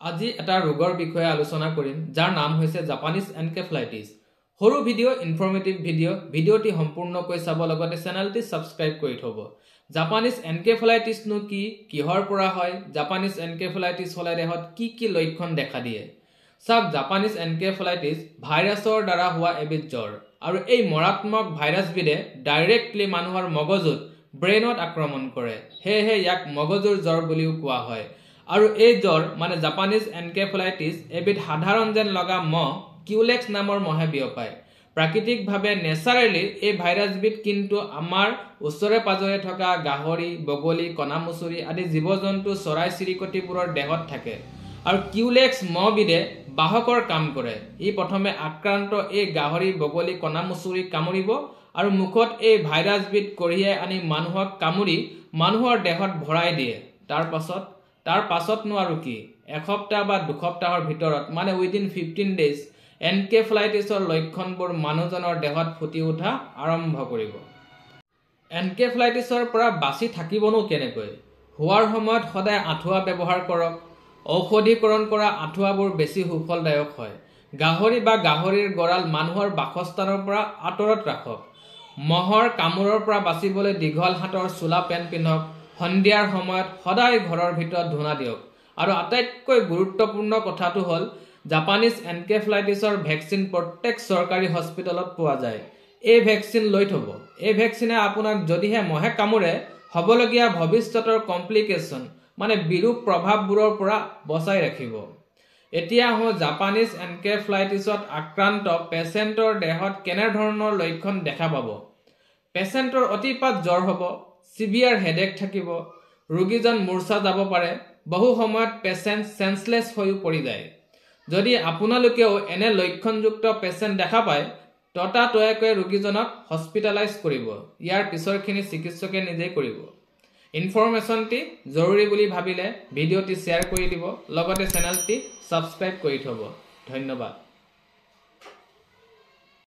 আজি এটা ৰোগৰ বিষয়ে আলোচনা কৰিম যাৰ নাম হৈছে জাপানিজ এনকেফেলাইটিছ। সৰু ভিডিঅ' ইনফৰমেটিভ ভিডিঅ'টি সম্পূৰ্ণকৈ চাব লগতে চেনেলটি সাবস্ক্ৰাইব কৰি থব। জাপানিজ এনকেফেলাইটিছনো কি, কিহৰ পৰা হয়, জাপানিজ এনকেফেলাইটিছ হলে দেহত কি লক্ষণ দেখা দিয়ে। চাওক, জাপানিজ এনকেফেলাইটিছ ভাইৰাছৰ দ্বাৰা হোৱা এবিধ জ্বৰ আৰু এই মাৰাত্মক ভাইৰাছবিধে ডাইৰেক্টলি মানুহৰ মগজুত ব্ৰেইনত আক্ৰমণ কৰে। সেয়েহে ইয়াক মগজুৰ জ্বৰ বুলিও কোৱা হয়। আৰু এই জ্বৰ মানে জাপানিজ এনকেফেলাইটিছ এবিধ সাধাৰণ যেন লগা মহ কিউলেক্স নামৰ মহে বিয়পায়। প্ৰাকৃতিকভাৱে নেচাৰেলি এই ভাইৰাছবিধ কিন্তু আমাৰ ওচৰে পাজৰে থকা গাহৰি, বগলী, কণামুচুৰি আদি জীৱ-জন্তু চৰাই চিৰিকটিবোৰৰ দেহত থাকে। আৰু কিউলেক্স মহবিধে বাহকৰ কাম কৰে। ই প্ৰথমে আক্ৰান্ত এই গাহৰি, বগলী, কণামুচুৰি কামুৰিব আৰু মুখত এই ভাইৰাছবিধ কঢ়িয়াই আনি মানুহক কামুৰি মানুহৰ দেহত ভৰাই দিয়ে। তাৰ পাছতনো আৰু কি, এসপ্তাহ বা দুসপ্তাহৰ ভিতৰত মানে উইদিন 15 days এনকেফেলাইটিছৰ লক্ষণবোৰ মানুহজনৰ দেহত ফুটি উঠা আৰম্ভ কৰিব। এনকেফেলাইটিছৰ পৰা বাচি থাকিবনো কেনেকৈ? হোৱাৰ সময়ত সদায় আঁঠুৱা ব্যৱহাৰ কৰক। ঔষধীকৰণ কৰা আঁঠুৱাবোৰ বেছি সুফলদায়ক হয়। গাহৰি বা গাহৰিৰ গঁৰাল মানুহৰ বাসস্থানৰ পৰা আঁতৰত ৰাখক। মহৰ কামোৰৰ পৰা বাচিবলৈ দীঘল হাতৰ চোলা পেণ্ট পিন্ধক। সন্ধিয়াৰ সময়ত সদায় ঘৰৰ ভিতৰত ধূনা দিয়ক। আৰু আটাইতকৈ গুৰুত্বপূৰ্ণ কথাটো হ'ল জাপানিজ এনকেফেলাইটিছৰ ভেকচিন প্ৰত্যেক চৰকাৰী হস্পিটেলত পোৱা যায়। এই ভেকচিন লৈ থব। এই ভেকচিনে আপোনাক যদিহে মহে কামোৰে হ'বলগীয়া ভৱিষ্যতৰ কমপ্লিকেশ্যন মানে বিৰূপ প্ৰভাৱবোৰৰ পৰা বচাই ৰাখিব। এতিয়া আহোঁ জাপানিজ এনকেফেলাইটিছত আক্ৰান্ত পেচেণ্টৰ দেহত কেনেধৰণৰ লক্ষণ দেখা পাব। পেচেণ্টৰ অতিপাত জ্বৰ হ'ব, চিভিয়াৰ হেডেক থাকিব, ৰোগীজন মূৰ্ছা যাব পাৰে, বহু সময়ত পেচেণ্ট চেঞ্চলেছ হৈ পৰি যায়। যদি আপোনালোকেও এনে লক্ষণযুক্ত পেচেণ্ট দেখা পায় ততাতৈয়াকৈ ৰোগীজনক হস্পিটেলাইজ কৰিব। ইয়াৰ পিছৰখিনি চিকিৎসকে নিজেই কৰিব। ইনফৰমেশ্যনটি জৰুৰী বুলি ভাবিলে ভিডিঅ'টি শ্বেয়াৰ কৰি দিব, লগতে চেনেলটি ছাবস্ক্ৰাইব কৰি থব। ধন্যবাদ।